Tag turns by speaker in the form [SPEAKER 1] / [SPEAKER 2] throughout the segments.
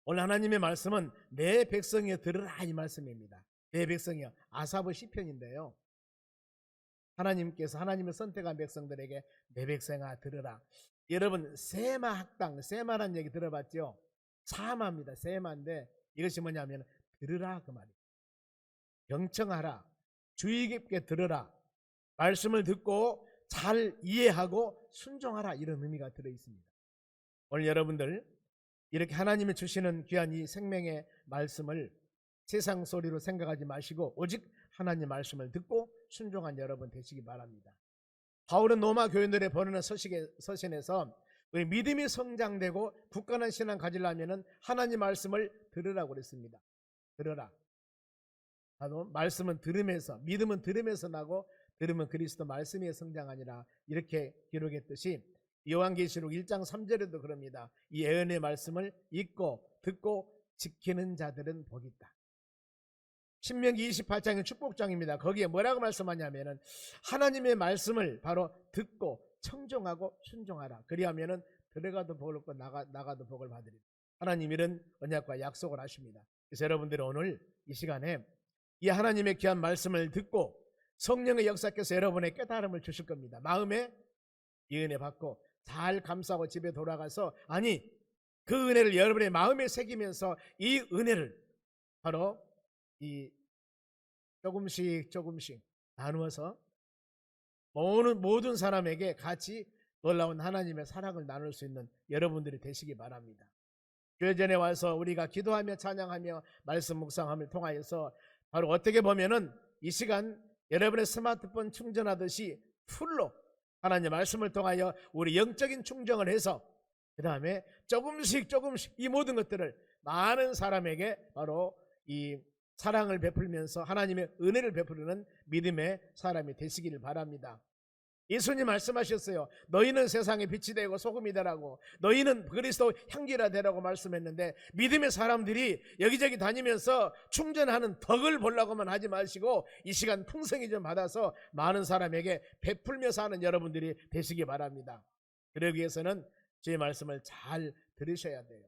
[SPEAKER 1] 오늘 하나님의 말씀은 내 백성이여 들으라 이 말씀입니다. 내 백성이여, 아사브 시편인데요, 하나님께서 하나님을 선택한 백성들에게 내 백성아 들으라. 여러분 세마 학당, 세마라는 얘기 들어봤죠? 사마입니다. 세마인데 이것이 뭐냐면 들으라 그 말이에요. 경청하라, 주의 깊게 들으라, 말씀을 듣고 잘 이해하고 순종하라, 이런 의미가 들어있습니다. 오늘 여러분들 이렇게 하나님이 주시는 귀한 이 생명의 말씀을 세상 소리로 생각하지 마시고 오직 하나님 말씀을 듣고 순종한 여러분 되시기 바랍니다. 바울은 로마 교인들의 보내는 서신에서 우리 믿음이 성장되고 굳건한 신앙 가지려면 하나님 말씀을 들으라고 그랬습니다. 들으라. 바로 말씀은 들으면서, 믿음은 들으면서 나고 들으면 그리스도 말씀이 성장하니라, 이렇게 기록했듯이 요한계시록 1장 3절에도 그럽니다. 이 예언의 말씀을 읽고 듣고 지키는 자들은 복이 있다. 신명기 28장의 축복장입니다. 거기에 뭐라고 말씀하냐면은 하나님의 말씀을 바로 듣고 청종하고 순종하라. 그리하면은 들어가도 복을 얻고 나가도 복을 받으리라. 하나님 이런 언약과 약속을 하십니다. 그래서 여러분들이 오늘 이 시간에 이 하나님의 귀한 말씀을 듣고 성령의 역사께서 여러분의 깨달음을 주실 겁니다. 마음에 이 은혜 받고 잘 감사하고 집에 돌아가서, 아니 그 은혜를 여러분의 마음에 새기면서 이 은혜를 바로 이 조금씩 나누어서 모든 사람에게 같이 놀라운 하나님의 사랑을 나눌 수 있는 여러분들이 되시기 바랍니다. 교회 전에 와서 우리가 기도하며 찬양하며 말씀 묵상함을 통하여서 바로 어떻게 보면은 이 시간 여러분의 스마트폰 충전하듯이 풀로 하나님의 말씀을 통하여 우리 영적인 충전을 해서 그 다음에 조금씩 이 모든 것들을 많은 사람에게 바로 이 사랑을 베풀면서 하나님의 은혜를 베푸는 믿음의 사람이 되시기를 바랍니다. 예수님 말씀하셨어요. 너희는 세상의 빛이 되고 소금이 되라고, 너희는 그리스도 향기라 되라고 말씀했는데, 믿음의 사람들이 여기저기 다니면서 충전하는 덕을 보려고만 하지 마시고 이 시간 풍성히 좀 받아서 많은 사람에게 베풀며 사는 여러분들이 되시기 바랍니다. 그러기 위해서는 제 말씀을 잘 들으셔야 돼요.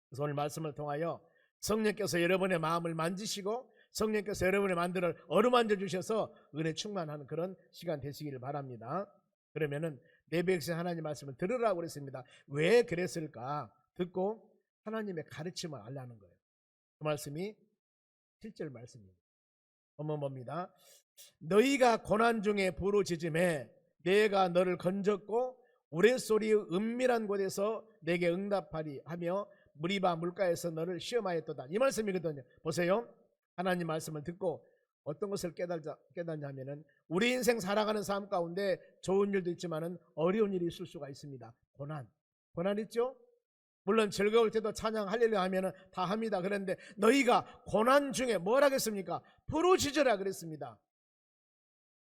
[SPEAKER 1] 그래서 오늘 말씀을 통하여 성령께서 여러분의 마음을 만지시고 성령께서 여러분의 만들을 어루만져 주셔서 은혜 충만하는 그런 시간 되시기를 바랍니다. 그러면은 내 백성 하나님 말씀을 들으라고 그랬습니다. 왜 그랬을까? 듣고 하나님의 가르침을 알라는 거예요. 그 말씀이 7절 말씀입니다. 한번 봅니다. 너희가 고난 중에 부르짖음에 내가 너를 건졌고 우레소리의 은밀한 곳에서 내게 응답하리 하며 무리바 물가에서 너를 시험하였도다. 이 말씀이거든요. 보세요. 하나님 말씀을 듣고 어떤 것을 깨닫냐면은 우리 인생 살아가는 삶 가운데 좋은 일도 있지만은 어려운 일이 있을 수가 있습니다. 고난 있죠? 물론 즐거울 때도 찬양 할렐루야 하면은 다 합니다. 그런데 너희가 고난 중에 뭘 하겠습니까? 부르짖으라 그랬습니다.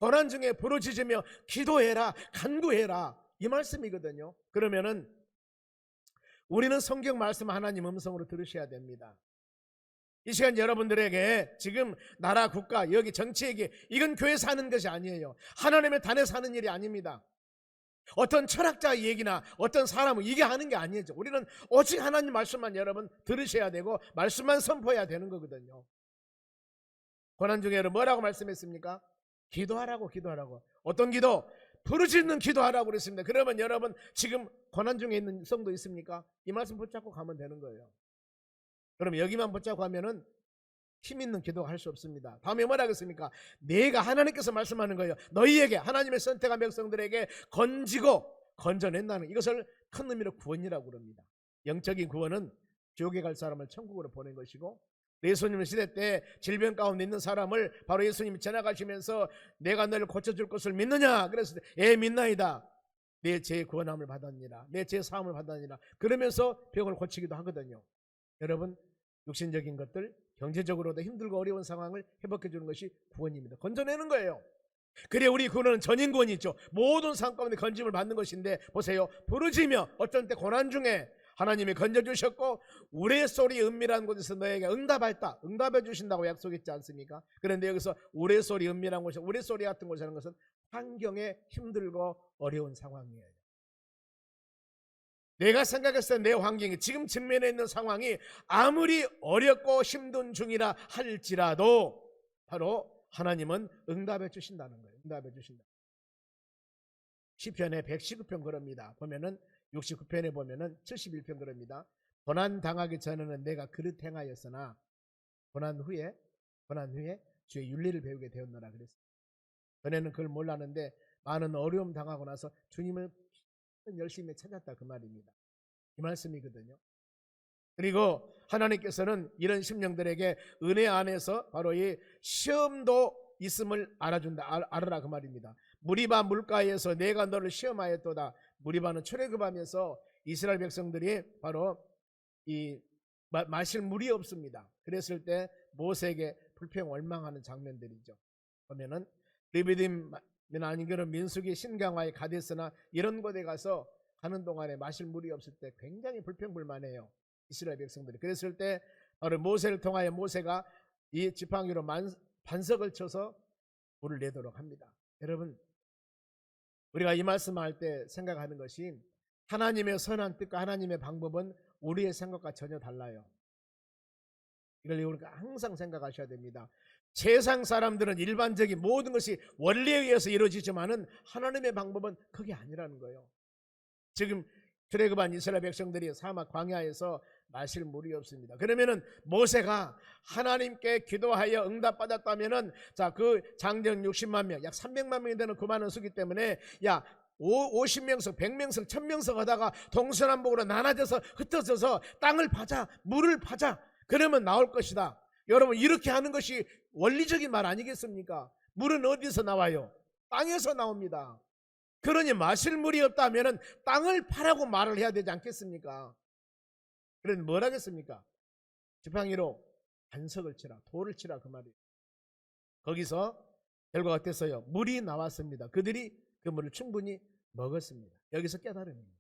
[SPEAKER 1] 고난 중에 부르짖으며 기도해라, 간구해라, 이 말씀이거든요. 그러면은 우리는 성경 말씀 하나님 음성으로 들으셔야 됩니다. 이 시간 여러분들에게 지금 나라 국가 여기 정치 얘기, 이건 교회에서 하는 것이 아니에요. 하나님의 단에서 하는 일이 아닙니다. 어떤 철학자의 얘기나 어떤 사람은 이게 하는 게 아니에요. 우리는 오직 하나님 말씀만 여러분 들으셔야 되고 말씀만 선포해야 되는 거거든요. 고난 중에 여러분 뭐라고 말씀했습니까? 기도하라고. 어떤 기도? 부르짖는 기도하라고 그랬습니다. 그러면 여러분 지금 고난 중에 있는 성도 있습니까? 이 말씀 붙잡고 가면 되는 거예요. 그럼 여기만 붙잡고 하면은 힘 있는 기도가 할 수 없습니다. 다음에 뭐라 하겠습니까? 내가, 하나님께서 말씀하는 거예요. 너희에게, 하나님의 선택한 백성들에게 건져낸다는, 이것을 큰 의미로 구원이라고 그럽니다. 영적인 구원은 지옥에 갈 사람을 천국으로 보낸 것이고, 예수님 시대 때 질병 가운데 있는 사람을 바로 예수님이 지나가시면서 내가 너를 고쳐줄 것을 믿느냐? 그랬을 때 예 믿나이다. 내 죄 구원함을 받았니라, 내 죄 사함을 받았니라, 그러면서 병을 고치기도 하거든요. 여러분, 육신적인 것들, 경제적으로도 힘들고 어려운 상황을 회복해 주는 것이 구원입니다. 건져내는 거예요. 그래 우리 구원은 전인 구원이 있죠. 모든 상황 가운데 건짐을 받는 것인데 보세요. 부르짖으며, 어떤 때 고난 중에 하나님이 건져주셨고 우레소리 은밀한 곳에서 너에게 응답해 주신다고 약속했지 않습니까? 그런데 여기서 우레소리 은밀한 곳에, 우레소리 같은 곳이라는 것은 환경에 힘들고 어려운 상황이에요. 내가 생각했을 때 내 환경이 지금 직면해 있는 상황이 아무리 어렵고 힘든 중이라 할지라도 바로 하나님은 응답해 주신다는 거예요. 응답해 주신다. 시편에 119편 그럽니다. 보면은 69편에 보면은 71편 그럽니다. 고난 당하기 전에는 내가 그릇 행하였으나 고난 후에 주의 윤리를 배우게 되었노라 그랬어요. 전에는 그걸 몰랐는데 많은 어려움 당하고 나서 주님을 열심히 찾았다 그 말입니다. 이 말씀이거든요. 그리고 하나님께서는 이런 심령들에게 은혜 안에서 바로 이 시험도 있음을 알아라 그 말입니다. 무리바 물가에서 내가 너를 시험하였도다. 무리바는 출애굽하면서 이스라엘 백성들이 바로 이 마실 물이 없습니다. 그랬을 때 모세에게 불평 원망하는 장면들이죠. 보면은 르비딤이나 아니면 민수기 신강화의 가데스나 이런 곳에 가서 가는 동안에 마실 물이 없을 때 굉장히 불평불만해요. 이스라엘 백성들이. 그랬을 때 바로 모세를 통하여 모세가 이 지팡이로 반석을 쳐서 물을 내도록 합니다. 여러분, 우리가 이 말씀할 때 생각하는 것이 하나님의 선한 뜻과 하나님의 방법은 우리의 생각과 전혀 달라요. 이걸 우리가 항상 생각하셔야 됩니다. 세상 사람들은 일반적인 모든 것이 원리에 의해서 이루어지지만은 하나님의 방법은 그게 아니라는 거예요. 지금 출애굽한 이스라엘 백성들이 사막 광야에서 마실 물이 없습니다. 그러면은 모세가 하나님께 기도하여 응답받았다면은 자, 그 장정 60만 명, 약 300만 명이 되는 그 많은 수기 때문에 야 50명석, 100명석, 1000명석 하다가 동서남북으로 나눠져서 흩어져서 땅을 파자, 물을 파자. 그러면 나올 것이다. 여러분, 이렇게 하는 것이 원리적인 말 아니겠습니까? 물은 어디서 나와요? 땅에서 나옵니다. 그러니 마실 물이 없다면 땅을 파라고 말을 해야 되지 않겠습니까? 그러니 뭘 하겠습니까? 지팡이로 반석을 치라, 돌을 치라 그 말이에요. 거기서 결과가 어땠어요? 물이 나왔습니다. 그들이 그 물을 충분히 먹었습니다. 여기서 깨달음입니다.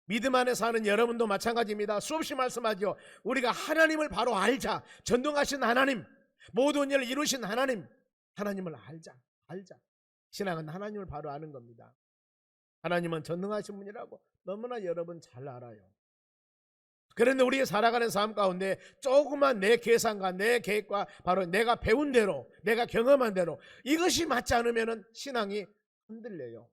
[SPEAKER 1] 믿음 안에 사는 여러분도 마찬가지입니다. 수없이 말씀하죠. 우리가 하나님을 바로 알자. 전능하신 하나님, 모든 일을 이루신 하나님을 알자. 신앙은 하나님을 바로 아는 겁니다. 하나님은 전능하신 분이라고 너무나 여러분 잘 알아요. 그런데 우리의 살아가는 삶 가운데 조그만 내 계산과 내 계획과 바로 내가 배운 대로, 내가 경험한 대로 이것이 맞지 않으면 신앙이 흔들려요.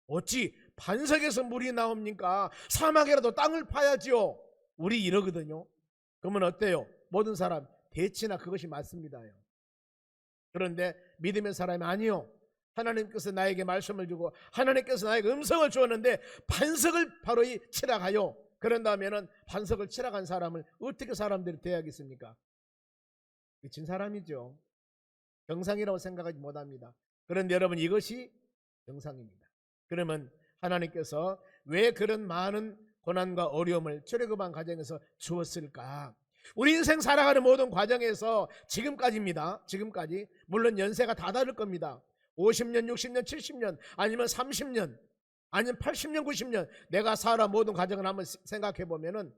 [SPEAKER 1] 어찌 반석에서 물이 나옵니까? 사막이라도 땅을 파야지요. 우리 이러거든요. 그러면 어때요? 모든 사람 대치나 그것이 맞습니다요. 그런데 믿음의 사람이 아니요. 하나님께서 나에게 말씀을 주고 하나님께서 나에게 음성을 주었는데 반석을 바로 치라가요. 그런다면은 반석을 치라간 사람을 어떻게 사람들이 대하겠습니까? 미친 사람이죠. 정상이라고 생각하지 못합니다. 그런데 여러분, 이것이 정상입니다. 그러면 하나님께서 왜 그런 많은 고난과 어려움을 출애굽한 과정에서 주었을까? 우리 인생 살아가는 모든 과정에서 지금까지입니다. 지금까지 물론 연세가 다 다를 겁니다. 50년, 60년, 70년 아니면 30년 아니면 80년, 90년 내가 살아 모든 과정을 한번 생각해 보면은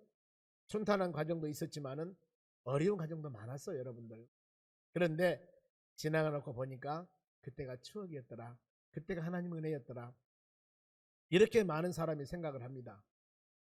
[SPEAKER 1] 순탄한 과정도 있었지만은 어려운 과정도 많았어요, 여러분들. 그런데 지나가 놓고 보니까 그때가 추억이었더라. 그때가 하나님 은혜였더라. 이렇게 많은 사람이 생각을 합니다.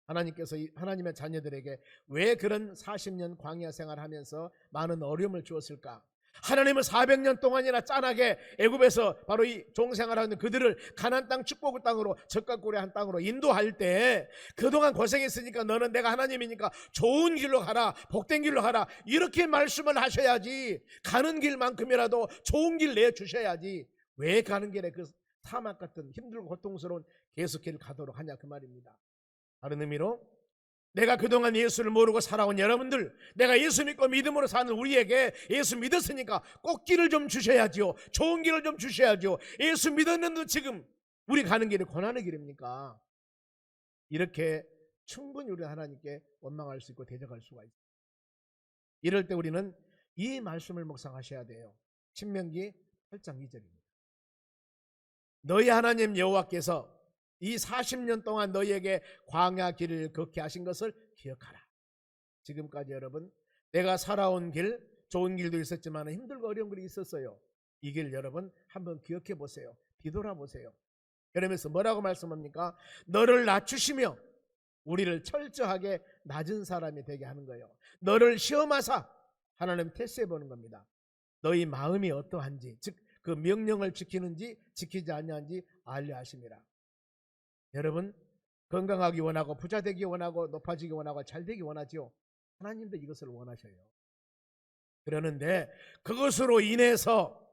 [SPEAKER 1] 하나님께서 하나님의 자녀들에게 왜 그런 40년 광야 생활하면서 많은 어려움을 주었을까? 하나님은 400년 동안이나 짠하게 애굽에서 바로 이 종생활하는 그들을 가나안 땅 축복의 땅으로 적과 꿀의 한 땅으로 인도할 때 그동안 고생했으니까 너는 내가 하나님이니까 좋은 길로 가라, 복된 길로 가라 이렇게 말씀을 하셔야지. 가는 길만큼이라도 좋은 길 내주셔야지. 왜 가는 길에 그 사막 같은 힘들고 고통스러운 계속길 가도록 하냐 그 말입니다. 다른 의미로 내가 그동안 예수를 모르고 살아온 여러분들, 내가 예수 믿고 믿음으로 사는 우리에게 예수 믿었으니까 꼭 길을 좀 주셔야죠. 좋은 길을 좀 주셔야죠. 예수 믿었는데 지금 우리 가는 길이 고난의 길입니까? 이렇게 충분히 우리 하나님께 원망할 수 있고 대적할 수가 있습니다. 이럴 때 우리는 이 말씀을 묵상하셔야 돼요. 신명기 8장 2절입니다. 너희 하나님 여호와께서 이 40년 동안 너희에게 광야 길을 걷게 하신 것을 기억하라. 지금까지 여러분 내가 살아온 길, 좋은 길도 있었지만 힘들고 어려운 길이 있었어요. 이 길 여러분 한번 기억해 보세요. 뒤돌아 보세요. 그러면서 뭐라고 말씀합니까? 너를 낮추시며 우리를 철저하게 낮은 사람이 되게 하는 거예요. 너를 시험하사 하나님 테스트해 보는 겁니다. 너희 마음이 어떠한지, 즉 그 명령을 지키는지 지키지 아니한지 알려 하심이라. 여러분, 건강하기 원하고 부자 되기 원하고 높아지기 원하고 잘 되기 원하죠. 하나님도 이것을 원하셔요. 그러는데 그것으로 인해서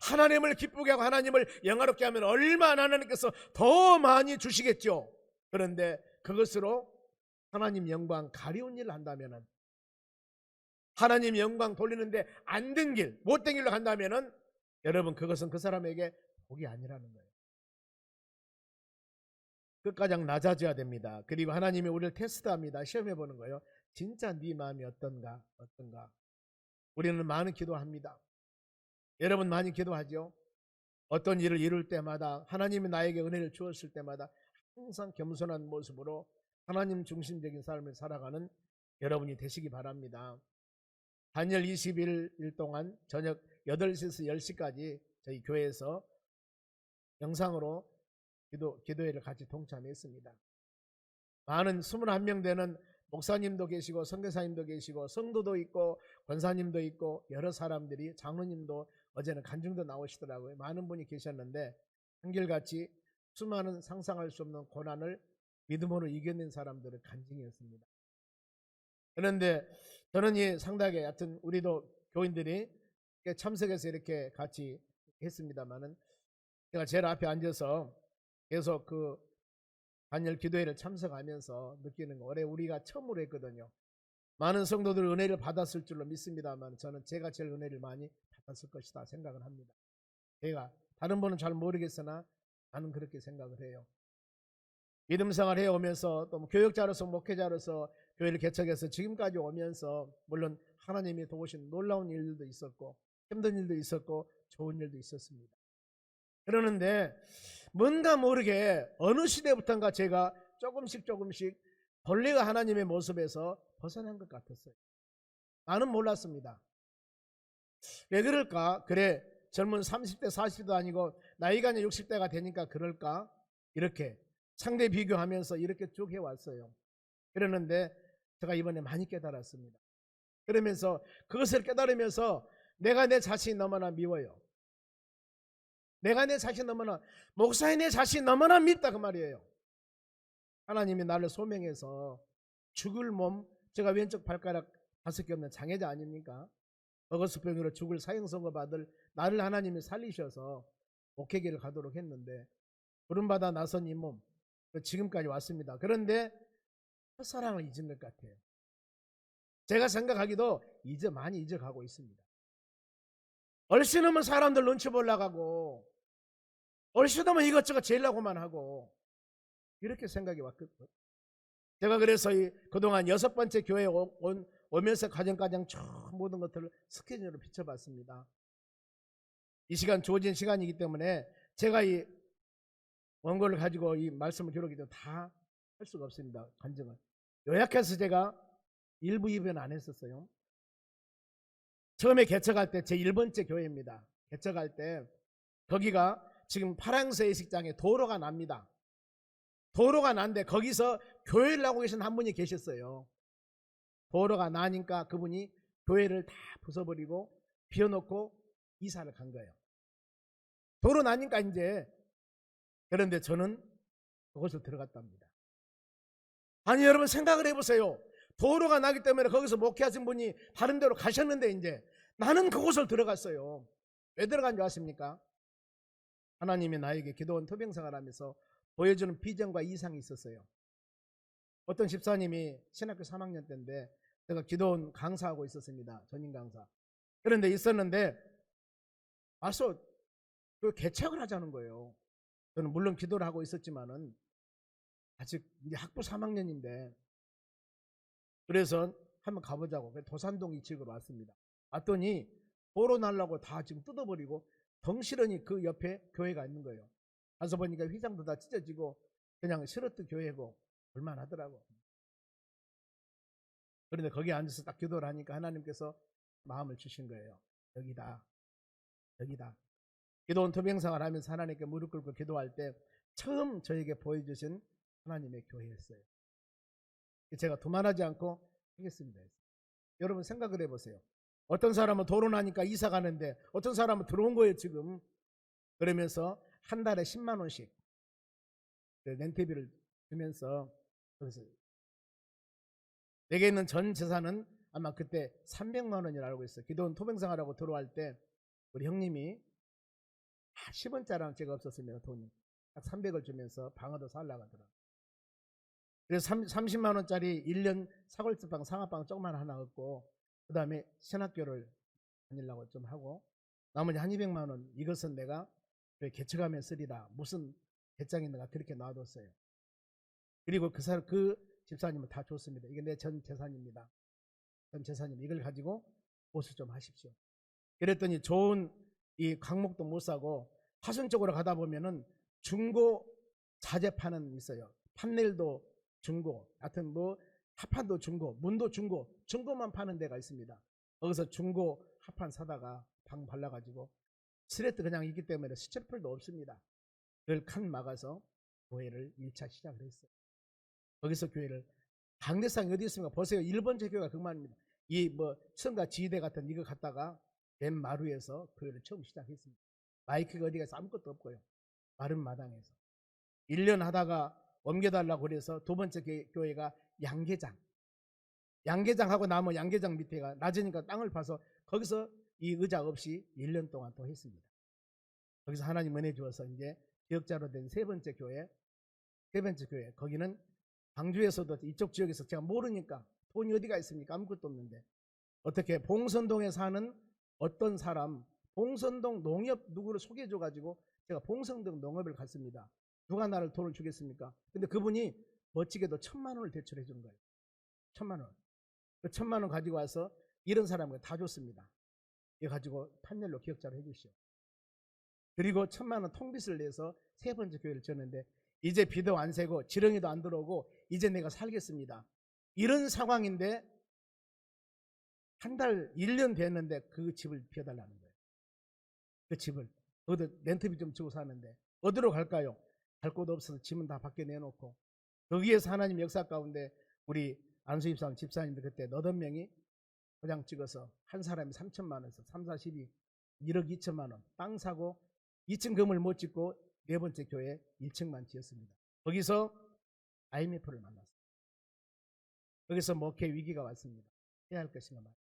[SPEAKER 1] 하나님을 기쁘게 하고 하나님을 영화롭게 하면 얼마나 하나님께서 더 많이 주시겠죠. 그런데 그것으로 하나님 영광 가리운 일을 한다면, 하나님 영광 돌리는데 안 된 길, 못된 길로 간다면 여러분, 그것은 그 사람에게 복이 아니라는 거예요. 끝가장 낮아져야 됩니다. 그리고 하나님이 우리를 테스트합니다. 시험해 보는 거예요. 진짜 네 마음이 어떤가? 우리는 많은 기도합니다. 여러분 많이 기도하죠? 어떤 일을 이룰 때마다, 하나님이 나에게 은혜를 주었을 때마다 항상 겸손한 모습으로 하나님 중심적인 삶을 살아가는 여러분이 되시기 바랍니다. 단열 20일 동안 저녁 8시에서 10시까지 저희 교회에서 영상으로 기도회를 같이 동참했습니다. 많은 21명 되는 목사님도 계시고 선교사님도 계시고 성도도 있고 권사님도 있고 여러 사람들이, 장로님도 어제는 간증도 나오시더라고요. 많은 분이 계셨는데 한결같이 수많은 상상할 수 없는 고난을 믿음으로 이겨낸 사람들의 간증이었습니다. 그런데 저는 상당히 하여튼 우리도 교인들이 참석해서 이렇게 같이 했습니다만은, 제가 제일 앞에 앉아서 계속 그 단열 기도회를 참석하면서 느끼는 거, 올해 우리가 처음으로 했거든요. 많은 성도들 은혜를 받았을 줄로 믿습니다만 저는 제가 제일 은혜를 많이 받았을 것이다 생각을 합니다. 제가, 다른 분은 잘 모르겠으나 나는 그렇게 생각을 해요. 믿음 생활 해오면서 또 교역자로서 목회자로서 교회를 개척해서 지금까지 오면서 물론 하나님이 도우신 놀라운 일들도 있었고 힘든 일도 있었고 좋은 일도 있었습니다. 그러는데 뭔가 모르게 어느 시대부터인가 제가 조금씩 본래가 하나님의 모습에서 벗어난 것 같았어요. 나는 몰랐습니다. 왜 그럴까? 그래, 젊은 30대 40대도 아니고 나이가 이제 60대가 되니까 그럴까? 이렇게 상대 비교하면서 이렇게 쭉 해왔어요. 그러는데 제가 이번에 많이 깨달았습니다. 그러면서 그것을 깨달으면서 내가 내 자신이 너무나 미워요. 내가 내 자신 너무나, 목사의 내 자신 너무나 밉다 그 말이에요. 하나님이 나를 소명해서 죽을 몸, 제가 왼쪽 발가락 5개 없는 장애자 아닙니까? 어거스병으로 죽을 사형선고 받을 나를 하나님이 살리셔서 목회기를 가도록 했는데 부름받아 나선 이 몸, 지금까지 왔습니다. 그런데 첫사랑을 잊은 것 같아요. 제가 생각하기도 많이 잊어가고 있습니다. 얼씬하면 사람들 눈치 보려고 하고, 얼씬하면 이것저것 재려고만 하고, 이렇게 생각이 왔거든요. 제가 그래서 그동안 6번째 교회에 오면서 가정까지 모든 것들을 스케줄로 비춰봤습니다. 이 시간 주어진 시간이기 때문에 제가 이 원고를 가지고 이 말씀을 기록해도 다 할 수가 없습니다. 간증을 요약해서 제가 1부 2부는 안 했었어요. 처음에 개척할 때 제 1번째 교회입니다. 개척할 때 거기가 지금 파랑새 예식장에 도로가 납니다. 도로가 난데 거기서 교회를 하고 계신 한 분이 계셨어요. 도로가 나니까 그분이 교회를 다 부숴버리고 비워놓고 이사를 간 거예요. 도로 나니까 이제. 그런데 저는 그곳을 들어갔답니다. 아니 여러분 생각을 해보세요. 도로가 나기 때문에 거기서 목회하신 분이 다른 데로 가셨는데 이제 나는 그곳을 들어갔어요. 왜 들어간 줄 아십니까? 하나님이 나에게 기도원 토병생활하면서 보여주는 비전과 이상이 있었어요. 어떤 집사님이 신학교 3학년 때인데 제가 기도원 강사하고 있었습니다. 전임 강사. 그런데 있었는데 와서 그 개척을 하자는 거예요. 저는 물론 기도를 하고 있었지만은 아직 이제 학부 3학년인데 그래서 한번 가보자고 도산동 이쪽으로 왔습니다. 왔더니 도로 날라고 다 지금 뜯어버리고 덩실하니 그 옆에 교회가 있는 거예요. 가서 보니까 휘장도 다 찢어지고 그냥 시러트 교회고 볼만하더라고. 그런데 거기 앉아서 딱 기도를 하니까 하나님께서 마음을 주신 거예요. 여기다. 기도원 토병생활 하면서 하나님께 무릎 꿇고 기도할 때 처음 저에게 보여주신 하나님의 교회였어요. 제가 도만하지 않고 하겠습니다. 여러분 생각을 해보세요. 어떤 사람은 결혼하니까 이사 가는데 어떤 사람은 들어온 거예요 지금. 그러면서 한 달에 10만 원씩 렌트비를 주면서, 그래서 내게 있는 전 재산은 아마 그때 300만 원이라고 알고 있어요. 기도원 토병생활하고 들어갈 때 우리 형님이 10원짜리는 제가 없었습니다. 돈이 딱 300을 주면서 방어도 살라고 하더라고요. 그래서 30만 원짜리 1년 사골집방 상하방 조그만 하나 얻고, 그 다음에 신학교를 다니려고 좀 하고, 나머지 한 200만 원 이것은 내가 개척하면 쓰리라, 무슨 배짱인가 그렇게 놔뒀어요. 그리고 그 집사님은 다 줬습니다. 이게 내 전 재산입니다. 전 재산입니다. 이걸 가지고 보수 좀 하십시오. 그랬더니 좋은 이 강목도 못 사고 화순 쪽으로 가다 보면은 중고 자재 파는 있어요. 판넬도 중고, 하여튼 뭐 합판도 중고, 문도 중고, 중고만 파는 데가 있습니다. 거기서 중고 합판 사다가 방 발라가지고 스레트 그냥 있기 때문에 스티로폼도 없습니다. 그걸 칸 막아서 교회를 1차 시작을 했어요. 거기서 교회를, 강대상이 어디 있습니까? 보세요. 1번째 교회가 그만입니다. 이 뭐 성가 지휘대 같은 이거 갖다가 맨 마루에서 교회를 처음 시작했습니다. 마이크가 어디 가서 아무것도 없고요. 마른 마당에서 1년 하다가 옮겨달라고 그래서 두 번째 교회가 양계장 하고 나면 양계장 밑에가 낮으니까 땅을 파서 거기서 이 의자 없이 1년 동안 또 했습니다. 거기서 하나님 은혜 주어서 이제 기억자로 된 세 번째 교회, 거기는 광주에서도 이쪽 지역에서 제가 모르니까 돈이 어디가 있습니까? 아무것도 없는데 어떻게 봉선동에 사는 어떤 사람, 봉선동 농협 누구를 소개해줘가지고 제가 봉선동 농협을 갔습니다. 누가 나를 돈을 주겠습니까? 근데 그분이 멋지게도 1,000만 원을 대출해 준 거예요. 1,000만 원. 그 1,000만 원 가지고 와서 이런 사람을 다 줬습니다. 이거 가지고 판넬로 기억자로 해주시오. 그리고 1,000만 원 통빚을 내서 세 번째 교회를 졌는데 이제 비도 안 새고 지렁이도 안 들어오고 이제 내가 살겠습니다. 이런 상황인데 한 달 1년 됐는데 그 집을 비워달라는 거예요. 그 집을 어디 렌트비 좀 주고 사는데 어디로 갈까요? 갈 곳 없어서 집은 다 밖에 내놓고, 거기에서 하나님 역사 가운데 우리 안수입사 집사님들 그때 8명이 도장 찍어서 한 사람이 3천만 원에서 3, 4, 12 1억 2천만 원 땅 사고 2층 건물 못 짓고 네 번째 교회 1층만 지었습니다. 거기서 IMF를 만났어요. 거기서 목회 위기가 왔습니다. 해야 할 것인가 말이에요.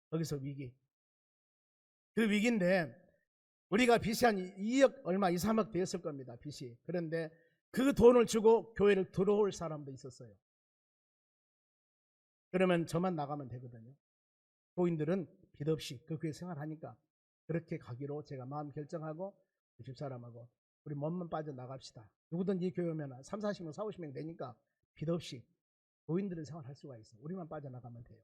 [SPEAKER 1] 거기서 위기. 그 위기인데 우리가 빚이 한 2억 얼마 2, 3억 되었을 겁니다. 빚이. 그런데 그 돈을 주고 교회를 들어올 사람도 있었어요. 그러면 저만 나가면 되거든요. 교인들은 빚 없이 그 교회 생활하니까 그렇게 가기로 제가 마음 결정하고 집사람하고 우리 몸만 빠져나갑시다. 누구든지 이 교회 오면 3, 40명, 4, 50명 되니까 빚 없이 교인들은 생활할 수가 있어. 우리만 빠져나가면 돼요.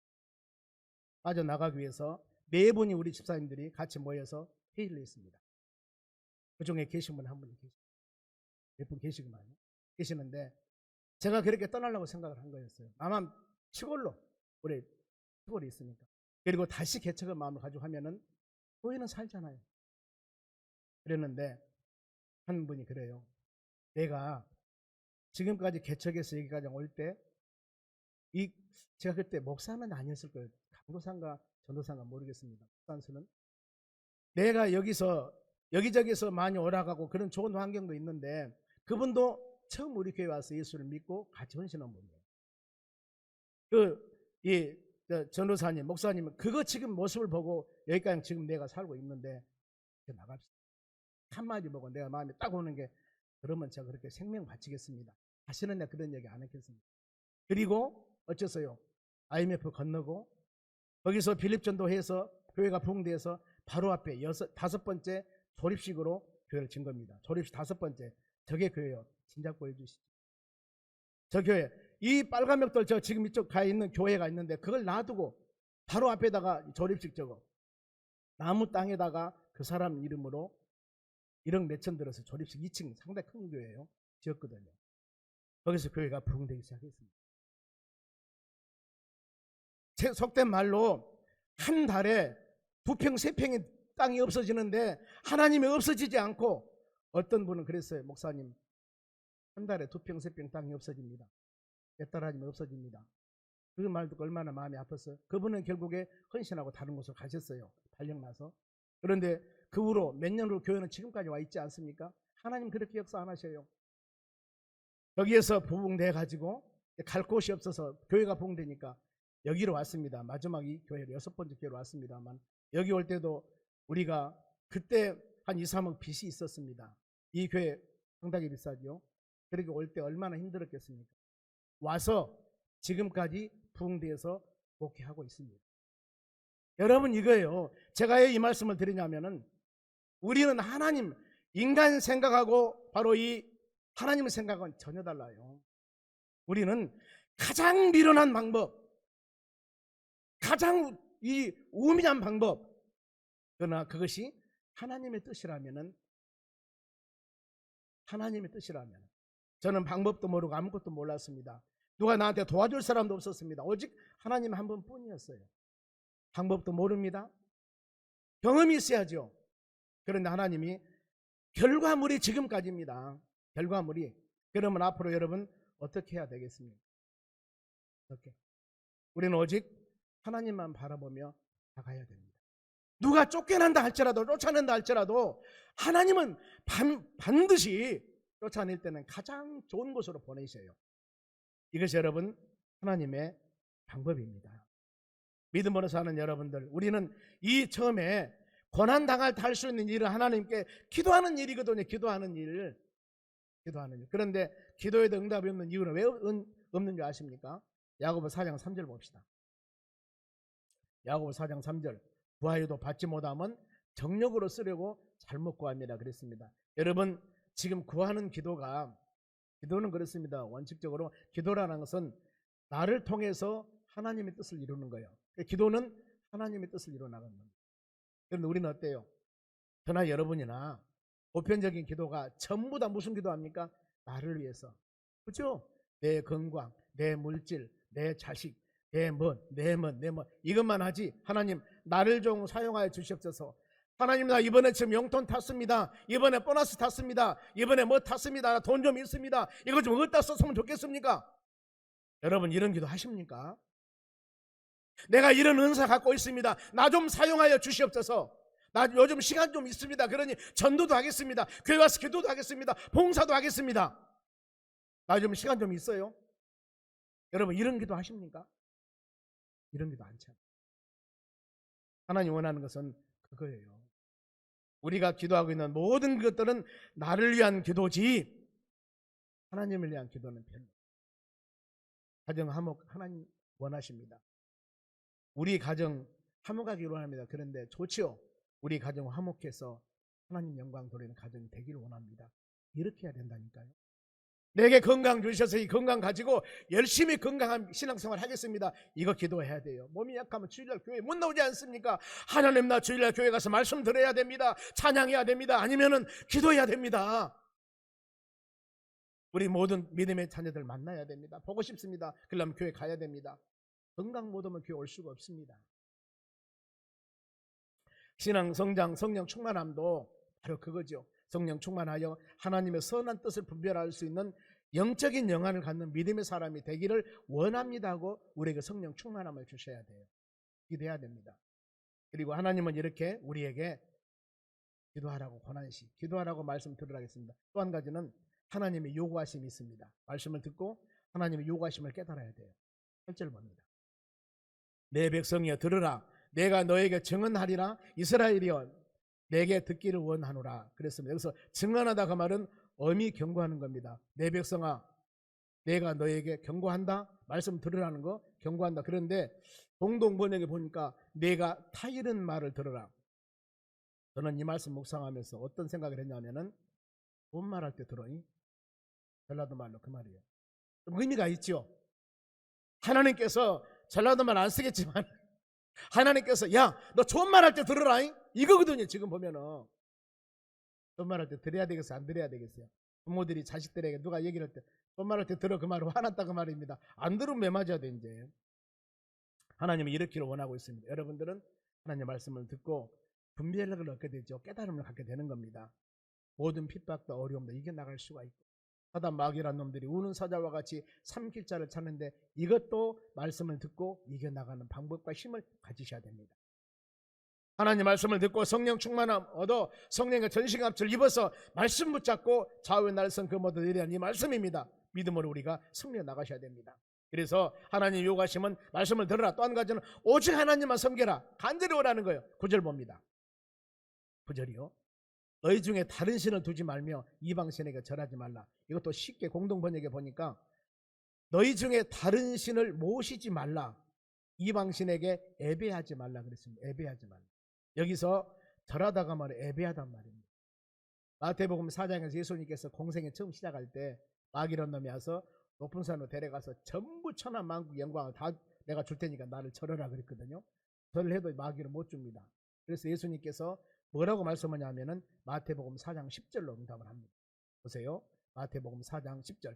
[SPEAKER 1] 빠져나가기 위해서 네 분이 우리 집사님들이 같이 모여서 회의를 했습니다. 그 중에 계신 분 한 분이 계시고 몇 분 계시구만요. 계시는데 제가 그렇게 떠나려고 생각을 한 거였어요. 아마 시골로, 우리 시골이 있으니까. 그리고 다시 개척의 마음을 가지고 하면은 교회는 살잖아요. 그랬는데 한 분이 그래요. 내가 지금까지 개척해서 여기까지 올 때 제가 그때 목사는 아니었을 거예요. 강도사인가 전도사인가 모르겠습니다. 목사는 내가 여기저기서 많이 오라가고 그런 좋은 환경도 있는데 그분도 처음 우리 교회 와서 예수를 믿고 같이 헌신한 분이에요. 전도사님, 목사님은 그거 지금 모습을 보고 여기까지 지금 내가 살고 있는데 나갑시다. 한마디 보고 내가 마음에 딱 오는 게 그러면 제가 그렇게 생명 바치겠습니다. 다시는 내가 그런 얘기 안 했겠습니다. 그리고 어째서요? IMF 건너고 거기서 필립전도해서 교회가 부흥돼서 바로 앞에 5번째 조립식으로 교회를 진 겁니다. 조립식 5번째. 저게 교회요. 진작 보여주시죠. 저 교회. 이 빨간 벽돌 저 지금 이쪽 가 있는 교회가 있는데 그걸 놔두고 바로 앞에다가 조립식 저거 나무 땅에다가 그 사람 이름으로 1억 몇천 들어서 조립식 2층 상당히 큰 교회예요. 지었거든요. 거기서 교회가 부흥되기 시작했습니다. 속된 말로 한 달에 2평, 3평이 땅이 없어지는데 하나님이 없어지지 않고, 어떤 분은 그랬어요. 목사님, 한 달에 2평, 3평 땅이 없어집니다. 몇 달 아니면 없어집니다. 그 말 듣고 얼마나 마음이 아팠어요. 그분은 결국에 헌신하고 다른 곳으로 가셨어요. 발령나서. 그런데 그 후로 몇 년 후 교회는 지금까지 와 있지 않습니까? 하나님 그렇게 역사 안 하셔요. 여기에서 부흥돼 가지고 갈 곳이 없어서 교회가 부흥되니까 여기로 왔습니다. 마지막 이 교회로 6번째 교회로 왔습니다만, 여기 올 때도 우리가 그때 한 2, 3억 빚이 있었습니다. 이 교회 상당히 비싸죠. 그렇게 올 때 얼마나 힘들었겠습니까? 와서 지금까지 부흥대에서 목회하고 있습니다. 여러분, 이거예요. 제가 왜 이 말씀을 드리냐면은, 우리는 하나님, 인간 생각하고 바로 이 하나님의 생각은 전혀 달라요. 우리는 가장 미련한 방법, 가장 이 우민한 방법, 그러나 그것이 하나님의 뜻이라면은, 하나님의 뜻이라면, 저는 방법도 모르고 아무것도 몰랐습니다. 누가 나한테 도와줄 사람도 없었습니다. 오직 하나님 한 분뿐이었어요. 방법도 모릅니다. 경험이 있어야죠. 그런데 하나님이 결과물이 지금까지입니다. 결과물이. 그러면 앞으로 여러분 어떻게 해야 되겠습니까? 어떻게? 우리는 오직 하나님만 바라보며 나가야 됩니다. 누가 쫓겨난다 할지라도, 쫓아낸다 할지라도 하나님은 반드시 쫓아낼 때는 가장 좋은 곳으로 보내셔요. 이것이 여러분 하나님의 방법입니다. 믿음으로 사는 여러분들, 우리는 이 처음에 고난당할 때 할 수 있는 일은 하나님께 기도하는 일이거든요. 기도하는 일. 그런데 기도에도 응답이 없는 이유는 왜 없는 줄 아십니까? 야고보 4장 3절 봅시다. 야고보 4장 3절. 구하여도 받지 못하면 정력으로 쓰려고 잘못 구합니다. 그랬습니다. 여러분, 지금 구하는 기도는 그렇습니다. 원칙적으로 기도라는 것은 나를 통해서 하나님의 뜻을 이루는 거예요. 기도는 하나님의 뜻을 이루어나가는 겁니다. 그런데 우리는 어때요? 저나 여러분이나 보편적인 기도가 전부 다 무슨 기도합니까? 나를 위해서. 그렇죠? 내 건강, 내 물질, 내 자식, 내 멋 이것만 하지. 하나님, 나를 좀 사용하여 주시옵소서. 하나님, 나 이번에 지금 용돈 탔습니다. 이번에 보너스 탔습니다. 이번에 뭐 탔습니다. 돈 좀 있습니다. 이거 좀 어디다 썼으면 좋겠습니까? 여러분, 이런 기도 하십니까? 내가 이런 은사 갖고 있습니다. 나 좀 사용하여 주시옵소서. 나 요즘 시간 좀 있습니다. 그러니 전도도 하겠습니다. 교회 와서 기도도 하겠습니다. 봉사도 하겠습니다. 나 좀 시간 좀 있어요. 여러분, 이런 기도 하십니까? 이런 기도 안 참. 하나님 원하는 것은 그거예요. 우리가 기도하고 있는 모든 것들은 나를 위한 기도지 하나님을 위한 기도는 별로. 가정 화목 하나님 원하십니다. 우리 가정 화목하기를 원합니다. 그런데 좋지요. 우리 가정 화목해서 하나님 영광 돌리는 가정이 되기를 원합니다. 이렇게 해야 된다니까요. 내게 건강 주셔서 이 건강 가지고 열심히 건강한 신앙생활 하겠습니다. 이거 기도해야 돼요. 몸이 약하면 주일날 교회 못 나오지 않습니까? 하나님, 나 주일날 교회 가서 말씀 들어야 됩니다. 찬양해야 됩니다. 아니면은 기도해야 됩니다. 우리 모든 믿음의 자녀들 만나야 됩니다. 보고 싶습니다. 그러려면 교회 가야 됩니다. 건강 못 오면 교회 올 수가 없습니다. 신앙 성장, 성령 충만함도 바로 그거죠. 성령 충만하여 하나님의 선한 뜻을 분별할 수 있는 영적인 영안을 갖는 믿음의 사람이 되기를 원합니다 하고 우리에게 성령 충만함을 주셔야 돼요. 기도해야 됩니다. 그리고 하나님은 이렇게 우리에게 기도하라고 권한시, 기도하라고 말씀 들으라겠습니다. 또 한 가지는 하나님의 요구하심이 있습니다. 말씀을 듣고 하나님의 요구하심을 깨달아야 돼요. 8절 봅니다. 내 백성이여 들으라. 내가 너에게 증언하리라. 이스라엘이여 내게 듣기를 원하노라. 그랬습니다. 여기서 증언하다 그 말은 엄히 경고하는 겁니다. 내 백성아, 내가 너에게 경고한다. 말씀 들으라는 거 경고한다. 그런데 동동 번역에 보니까 내가 타 잃은 말을 들으라. 저는 이 말씀 묵상하면서 어떤 생각을 했냐면은 돈 말할 때 들어니 전라도 말로 그 말이에요. 좀 의미가 있죠. 하나님께서 전라도 말 안 쓰겠지만 하나님께서 야, 너 좋은 말 할 때 들으라 이거거든요. 지금 보면은 좋은 말 할 때 들어야 되겠어요? 안 들어야 되겠어요? 부모들이 자식들에게 누가 얘기를 할 때 좋은 말 할 때 들어 그 말을 화났다 그 말입니다. 안 들으면 매 맞아야 돼. 이제 하나님은 이렇기를 원하고 있습니다. 여러분들은 하나님의 말씀을 듣고 분별력을 얻게 되죠. 깨달음을 갖게 되는 겁니다. 모든 핍박도 어려움도 이겨나갈 수가 있고, 사단 마귀란 놈들이 우는 사자와 같이 삼킬 자를 찾는데 이것도 말씀을 듣고 이겨나가는 방법과 힘을 가지셔야 됩니다. 하나님 말씀을 듣고 성령 충만함 얻어 성령의 전신갑주를 입어서 말씀 붙잡고 좌우의 날선 그 모든 일에 대한 이 말씀입니다. 믿음으로 우리가 승리해 나가셔야 됩니다. 그래서 하나님 요구하시면 말씀을 들으라. 또 한 가지는 오직 하나님만 섬겨라. 간절히 오라는 거예요. 9절 봅니다. 9절이요. 너희 중에 다른 신을 두지 말며 이방신에게 절하지 말라. 이것도 쉽게 공동번역에 보니까 너희 중에 다른 신을 모시지 말라. 이방신에게 예배하지 말라 그랬습니다. 예배하지 말라. 여기서 절하다가 말이에요. 예배하단 말입니다. 마태복음 4장에서 예수님께서 공생에 처음 시작할 때 마귀란 놈이 와서 높은 산으로 데려가서 전부 천하 만국 영광을 다 내가 줄 테니까 나를 절하라 그랬거든요. 절을 해도 마귀를 못 줍니다. 그래서 예수님께서 뭐라고 말씀하냐면은 마태복음 4장 10절로 응답을 합니다. 보세요. 마태복음 4장 10절.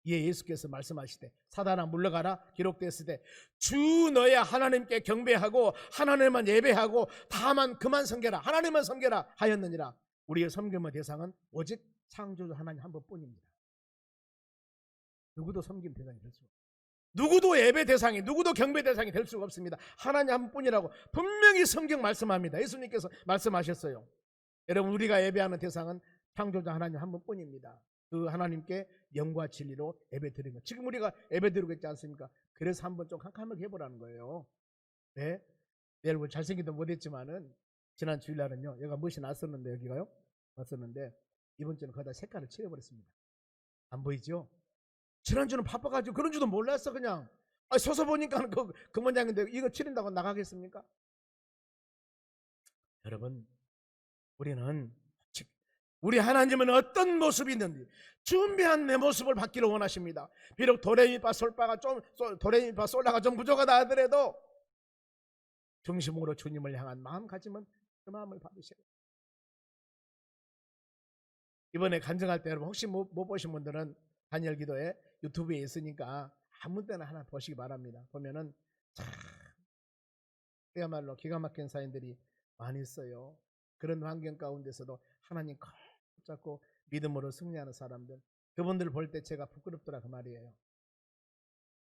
[SPEAKER 1] 이에 예수께서 말씀하시되 사단아 물러가라. 기록되었을 때 주 너의 하나님께 경배하고 하나님만 예배하고 다만 그만 섬겨라. 하나님만 섬겨라 하였느니라. 우리의 섬김의 대상은 오직 창조주 하나님 한 분뿐입니다. 누구도 섬김 대상이 될 수가 없습니다. 누구도 예배 대상이, 누구도 경배 대상이 될 수가 없습니다. 하나님 한 분뿐이라고 분명히 성경 말씀합니다. 예수님께서 말씀하셨어요. 여러분, 우리가 예배하는 대상은 창조자 하나님 한 분뿐입니다. 그 하나님께 영과 진리로 예배 드리는 것. 지금 우리가 예배 드리고 있지 않습니까? 그래서 한번 좀 캄캄하게 해보라는 거예요. 네? 내일 뭐 잘생기도 못했지만은 지난 주일날은요, 여기가 멋이 났었는데, 여기가요 났었는데 이번 주는 거기다 색깔을 칠해버렸습니다. 안 보이죠? 지난주는 바빠가지고 그런 줄도 몰랐어. 그냥 서서 보니까 그 모양인데 이거 칠한다고 나가겠습니까? 여러분, 우리 하나님은 어떤 모습이 있는지 준비한 내 모습을 받기를 원하십니다. 비록 도레미파 솔라가 좀 부족하다 하더라도 중심으로 주님을 향한 마음 가지면 그 마음을 받으셔야 돼요. 이번에 간증할 때 여러분 혹시 못 보신 분들은 단열 기도에 유튜브에 있으니까 아무 때나 하나 보시기 바랍니다. 보면은 참 그야말로 기가 막힌 사인들이 많이 있어요. 그런 환경 가운데서도 하나님 걸 붙잡고 믿음으로 승리하는 사람들, 그분들을 볼 때 제가 부끄럽더라 그 말이에요.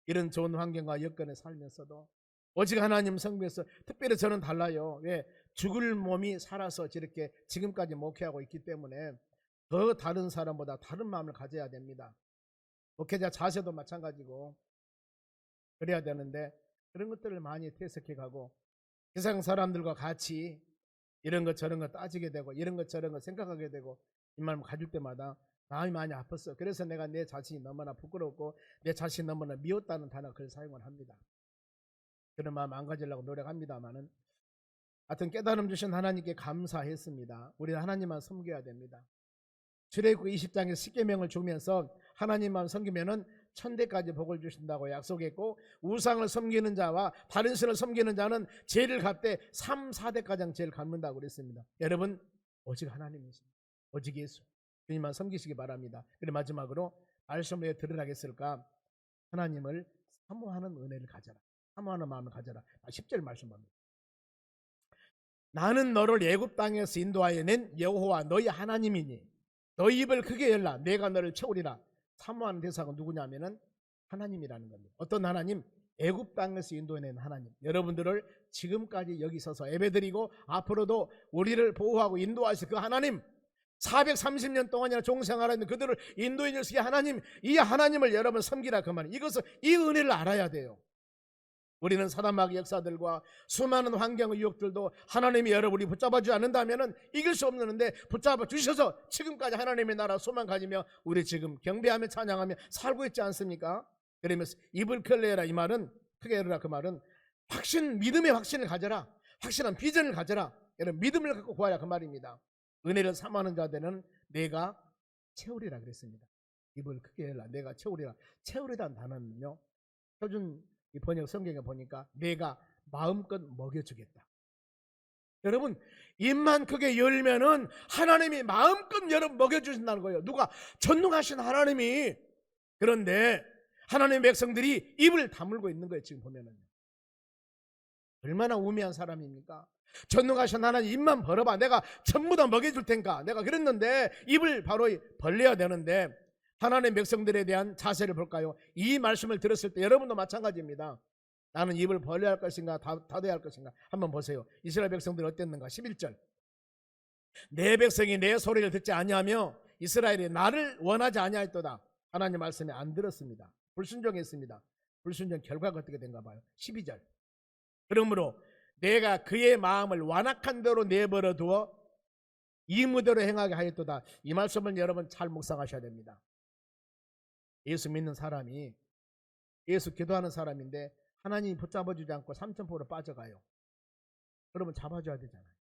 [SPEAKER 1] 이런 좋은 환경과 여건에 살면서도 오직 하나님 성부에서 특별히 저는 달라요. 왜? 죽을 몸이 살아서 저렇게 지금까지 목회하고 있기 때문에 더 다른 사람보다 다른 마음을 가져야 됩니다. 목회자 자세도 마찬가지고 그래야 되는데 그런 것들을 많이 퇴색해가고 세상 사람들과 같이 이런 것 저런 거 따지게 되고 이런 것 저런 거 생각하게 되고 이 마음을 가질 때마다 마음이 많이 아팠어. 그래서 내가 내 자신이 너무나 부끄럽고 내 자신이 너무나 미웠다는 단어 그걸 사용을 합니다. 그런 마음 안 가지려고 노력합니다만은 하여튼 깨달음 주신 하나님께 감사했습니다. 우리는 하나님만 섬겨야 됩니다. 출애굽기 20장에서 십계명을 주면서 하나님만 섬기면은 천대까지 복을 주신다고 약속했고 우상을 섬기는 자와 다른 신을 섬기는 자는 죄를 갚되 3, 4대가량 죄를 갚는다고 그랬습니다. 여러분 오직 하나님이십니다. 오직 예수 주님만 섬기시기 바랍니다. 그리고 마지막으로 말씀을 왜 들으라겠을까? 하나님을 사모하는 은혜를 가져라. 사모하는 마음을 가져라. 10절 말씀 봅니다. 나는 너를 애굽 땅에서 인도하여 낸 여호와 너희 하나님이니 너희 입을 크게 열라. 내가 너를 채우리라. 사모하는 대상은 누구냐면은 하나님이라는 겁니다. 어떤 하나님? 애굽 땅에서 인도해낸 하나님. 여러분들을 지금까지 여기 서서 예배드리고 앞으로도 우리를 보호하고 인도하실 그 하나님, 430년 동안이나 종생활하는 그들을 인도해 주실 하나님, 이 하나님을 여러분 섬기라 그 말이에요. 이것을 이 은혜를 알아야 돼요. 우리는 사단마귀 역사들과 수많은 환경의 유혹들도 하나님이 여러분이 붙잡아주지 않는다면 이길 수 없는데 붙잡아 주셔서 지금까지 하나님의 나라 소망 가지며 우리 지금 경배하며 찬양하며 살고 있지 않습니까? 그러면서 입을 크게 열라 이 말은 크게 열라 그 말은 믿음의 확신을 가져라. 확실한 비전을 가져라. 여러분 믿음을 갖고 구하라 그 말입니다. 은혜를 사모하는 자들은 내가 채우리라 그랬습니다. 입을 크게 열라. 내가 채우리라. 채우리라는 단어는요. 표준 이 번역 성경에 보니까 내가 마음껏 먹여주겠다. 여러분 입만 크게 열면은 하나님이 마음껏 여러분 먹여주신다는 거예요. 누가? 전능하신 하나님이. 그런데 하나님의 백성들이 입을 다물고 있는 거예요. 지금 보면은 얼마나 우매한 사람입니까? 전능하신 하나님, 입만 벌어봐. 내가 전부 다 먹여줄 테니까. 내가 그랬는데 입을 바로 벌려야 되는데, 하나님의 백성들에 대한 자세를 볼까요? 이 말씀을 들었을 때 여러분도 마찬가지입니다. 나는 입을 벌려야 할 것인가 닫아야 할 것인가 한번 보세요. 이스라엘 백성들이 어땠는가? 11절, 내 백성이 내 소리를 듣지 아니하며 이스라엘이 나를 원하지 아니하였도다. 하나님 말씀에 안 들었습니다. 불순종했습니다. 불순종 결과가 어떻게 된가 봐요. 12절, 그러므로 내가 그의 마음을 완악한 대로 내버려 두어 이무대로 행하게 하였도다. 이 말씀을 여러분 잘 묵상하셔야 됩니다. 예수 믿는 사람이, 예수 기도하는 사람인데 하나님이 붙잡아주지 않고 삼천포로 빠져가요. 그러면 잡아줘야 되잖아요.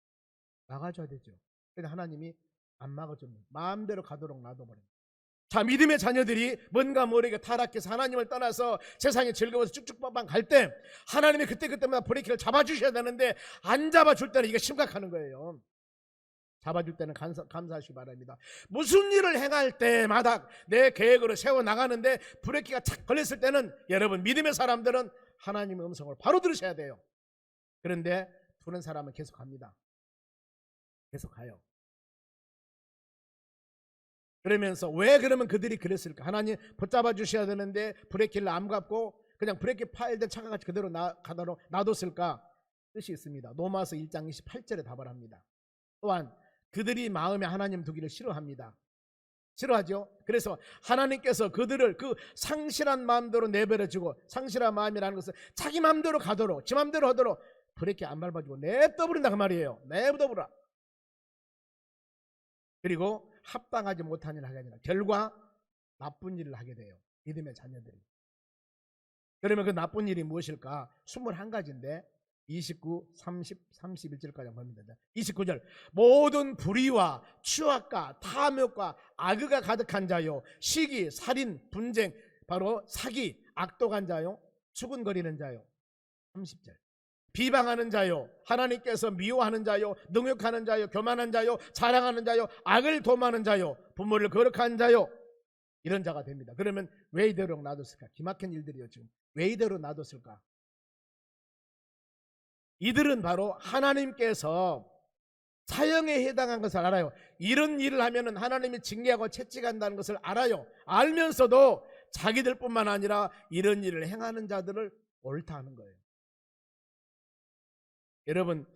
[SPEAKER 1] 막아줘야 되죠. 그런데 하나님이 안 막아줍니다. 마음대로 가도록 놔둬버립니다. 자, 믿음의 자녀들이 뭔가 모르게 타락해서 하나님을 떠나서 세상에 즐거워서 쭉쭉빵빵 갈 때 하나님이 그때마다 브레이크를 잡아주셔야 되는데 안 잡아줄 때는 이게 심각한 거예요. 잡아줄 때는 감사하시기 바랍니다. 무슨 일을 행할 때마다 내 계획으로 세워나가는데 브레이크가 착 걸렸을 때는 여러분 믿음의 사람들은 하나님의 음성을 바로 들으셔야 돼요. 그런데 두는 사람은 계속 갑니다. 계속 가요. 그러면서 왜 그러면 그들이 그랬을까? 하나님 붙잡아 주셔야 되는데 브레이크를 안 잡고 그냥 브레이크 파일된 차가 같이 그대로 가도록 놔뒀을까? 뜻이 있습니다. 로마서 1장 28절에 답을 합니다. 또한 그들이 마음에 하나님 두기를 싫어합니다. 싫어하죠. 그래서 하나님께서 그들을 그 상실한 마음대로 내버려주고, 상실한 마음이라는 것은 자기 마음대로 가도록, 지 마음대로 하도록 브레이크 안 밟아주고 냅둬버린다 그 말이에요. 냅둬버려. 그리고 합당하지 못한 일을 하게 아니라 결과 나쁜 일을 하게 돼요. 믿음의 자녀들이. 그러면 그 나쁜 일이 무엇일까? 21가지인데 29, 30, 31절까지 봅니다. 29절, 모든 불의와 추악과 탐욕과 악의가 가득한 자요, 시기, 살인, 분쟁, 바로 사기, 악독한 자요, 수군거리는 자요. 30절, 비방하는 자요, 하나님께서 미워하는 자요, 능욕하는 자요, 교만한 자요, 자랑하는 자요, 악을 도모하는 자요, 부모를 거룩한 자요, 이런 자가 됩니다. 그러면 왜 이대로 놔뒀을까? 기막힌 일들이요. 지금 왜 이대로 놔뒀을까? 이들은 바로 하나님께서 사형에 해당한 것을 알아요. 이런 일을 하면 하나님이 징계하고 채찍한다는 것을 알아요. 알면서도 자기들뿐만 아니라 이런 일을 행하는 자들을 옳다 하는 거예요. 여러분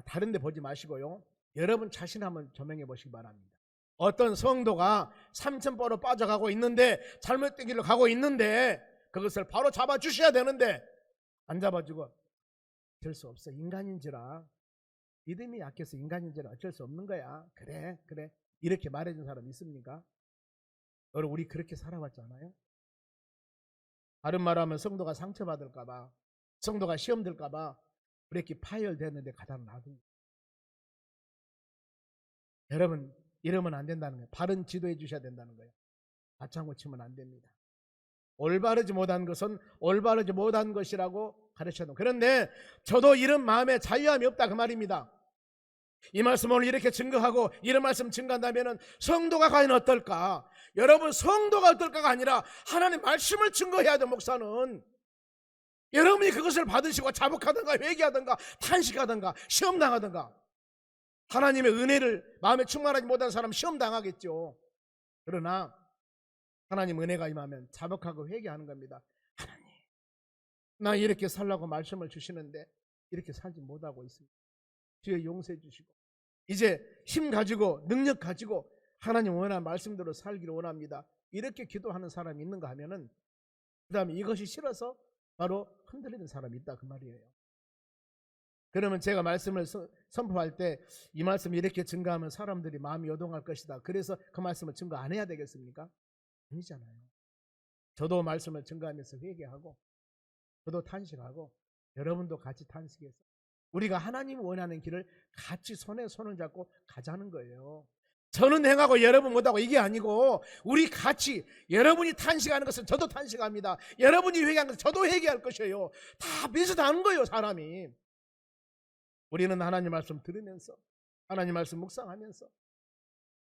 [SPEAKER 1] 다른 데 보지 마시고요, 여러분 자신 한번 조명해 보시기 바랍니다. 어떤 성도가 삼천포로 빠져가고 있는데, 잘못된 길로 가고 있는데 그것을 바로 잡아주셔야 되는데 안 잡아주고 어쩔 수 없어, 인간인지라, 믿음이 약해서 인간인지라 어쩔 수 없는 거야, 그래 이렇게 말해준 사람 있습니까? 여러분 우리 그렇게 살아왔잖아요. 다른 말하면 성도가 상처받을까봐, 성도가 시험 들까봐 브레이크 파열됐는데 가다 놔둔. 여러분 이러면 안 된다는 거예요. 바른 지도해 주셔야 된다는 거예요. 맞장구 치면 안 됩니다. 올바르지 못한 것은 올바르지 못한 것이라고 가르쳐도. 그런데 저도 이런 마음에 자유함이 없다 그 말입니다. 이 말씀 오늘 이렇게 증거하고 이런 말씀 증거한다면 성도가 과연 어떨까? 여러분 성도가 어떨까가 아니라 하나님 말씀을 증거해야 돼. 목사는 여러분이 그것을 받으시고 자복하든가 회개하든가 탄식하든가 시험당하든가, 하나님의 은혜를 마음에 충만하지 못한 사람은 시험당하겠죠. 그러나 하나님 은혜가 임하면 자복하고 회개하는 겁니다. 하나님 나 이렇게 살라고 말씀을 주시는데 이렇게 살지 못하고 있습니다. 주여 용서해 주시고 이제 힘 가지고 능력 가지고 하나님 원하는 말씀대로 살기를 원합니다. 이렇게 기도하는 사람이 있는가 하면은 그 다음에 이것이 싫어서 바로 흔들리는 사람이 있다 그 말이에요. 그러면 제가 말씀을 선포할 때 이 말씀 이렇게 증거하면 사람들이 마음이 요동할 것이다, 그래서 그 말씀을 증거 안 해야 되겠습니까? 아니잖아요. 저도 말씀을 증거하면서 회개하고 저도 탄식하고 여러분도 같이 탄식해서 우리가 하나님 원하는 길을 같이 손에 손을 잡고 가자는 거예요. 저는 행하고 여러분 못하고 이게 아니고 우리 같이, 여러분이 탄식하는 것은 저도 탄식합니다. 여러분이 회개하는 것은 저도 회개할 것이에요. 다 비슷한 거예요. 사람이. 우리는 하나님 말씀 들으면서 하나님 말씀 묵상하면서,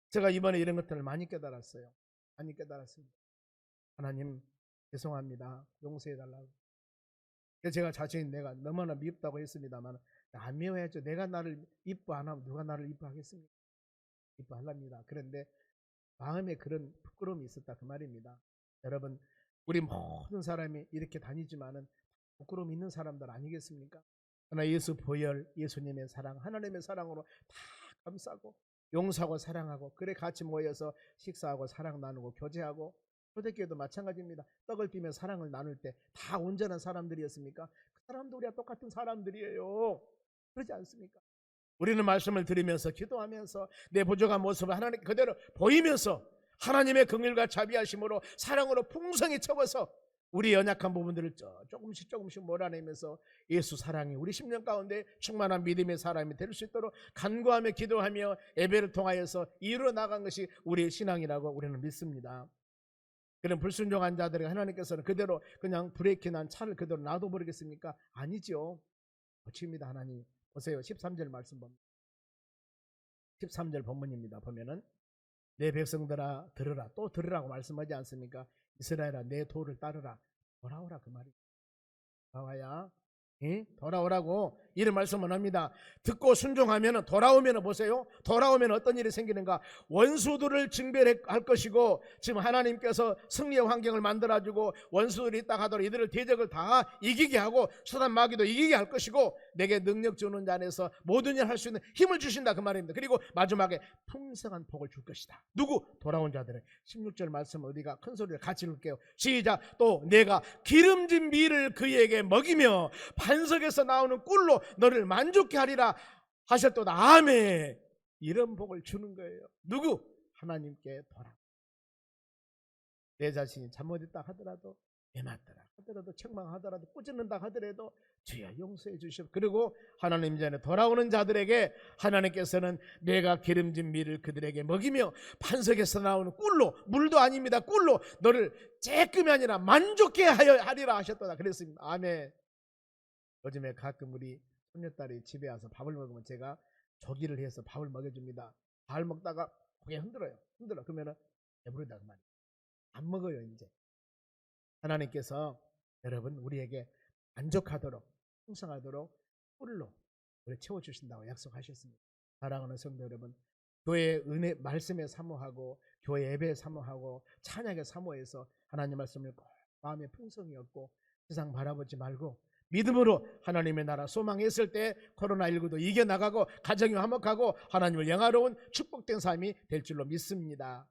[SPEAKER 1] 제가 이번에 이런 것들을 많이 깨달았어요. 많이 깨달았습니다. 하나님 죄송합니다. 용서해달라고. 그래서 제가 자신이 내가 너무나 미흡다고 했습니다만 안 미워야죠. 내가 나를 이뻐 안 하면 누가 나를 이뻐하겠습니까? 이뻐하랍니다. 그런데 마음에 그런 부끄러움이 있었다 그 말입니다. 여러분, 우리 모든 사람이 이렇게 다니지만은 부끄러움 있는 사람들 아니겠습니까? 그러나 예수 보혈, 예수님의 사랑, 하나님의 사랑으로 다 감싸고 용서하고 사랑하고, 그래 같이 모여서 식사하고 사랑 나누고 교제하고, 초대교회도 마찬가지입니다. 떡을 띠며 사랑을 나눌 때 다 온전한 사람들이었습니까? 그 사람도 우리와 똑같은 사람들이에요. 그러지 않습니까? 우리는 말씀을 들으면서 기도하면서 내 부족한 모습을 하나님 그대로 보이면서 하나님의 긍휼과 자비하심으로 사랑으로 풍성히 채워서 우리 연약한 부분들을 조금씩 몰아내면서 예수 사랑이 우리 심령 가운데 충만한 믿음의 사람이 될 수 있도록 간구하며 기도하며 예배를 통하여서 이루어 나간 것이 우리의 신앙이라고 우리는 믿습니다. 그런 불순종한 자들에게 하나님께서는 그대로 그냥 브레이크 난 차를 그대로 놔둬버리겠습니까? 아니죠. 고칩니다. 하나님. 보세요. 13절 말씀 봅니다. 13절 본문입니다. 보면은 내 백성들아 들으라. 또 들으라고 말씀하지 않습니까? 이스라엘아 내 도를 따르라. 돌아오라 그 말이에요. 돌아와야 돌아오라고 이런 말씀을 합니다. 듣고 순종하면 돌아오면 보세요. 돌아오면 어떤 일이 생기는가? 원수들을 징별할 것이고, 지금 하나님께서 승리의 환경을 만들어주고 원수들이 있다 하더라도 이들을 대적을 다 이기게 하고 사단 마귀도 이기게 할 것이고, 내게 능력 주는 자 안에서 모든 일 할 수 있는 힘을 주신다 그 말입니다. 그리고 마지막에 풍성한 복을 줄 것이다. 누구? 돌아온 자들은. 16절 말씀 어디가 큰 소리를 같이 읽을게요. 시작. 또 내가 기름진 밀을 그에게 먹이며 반석에서 나오는 꿀로 너를 만족케 하리라 하셨도다. 아멘. 이런 복을 주는 거예요. 누구? 하나님께 돌아. 내 자신이 잘못했다 하더라도, 애맞더라 하더라도, 책망하더라도, 꾸짖는다 하더라도 주여 용서해 주시오. 그리고 하나님 전에 돌아오는 자들에게 하나님께서는 내가 기름진 밀을 그들에게 먹이며 반석에서 나오는 꿀로, 물도 아닙니다, 꿀로 너를 쬐끔이 아니라 만족케 하리라 하셨도다 그랬습니다. 아멘. 요즘에 가끔 우리 손녀딸이 집에 와서 밥을 먹으면 제가 조기를 해서 밥을 먹여줍니다. 밥 먹다가 고개 흔들어요. 그러면은 배부르다 그 말이에요. 안 먹어요. 이제 하나님께서 여러분 우리에게 만족하도록 풍성하도록 꿀로 우리 채워주신다고 약속하셨습니다. 사랑하는 성도 여러분, 교회 은혜 말씀에 사모하고 교회 예배에 사모하고 찬양에 사모해서 하나님 말씀을 꼭 마음에 풍성히 얻고 세상 바라보지 말고 믿음으로 하나님의 나라 소망했을 때 코로나19도 이겨나가고 가정이 화목하고 하나님을 영화로운 축복된 삶이 될 줄로 믿습니다.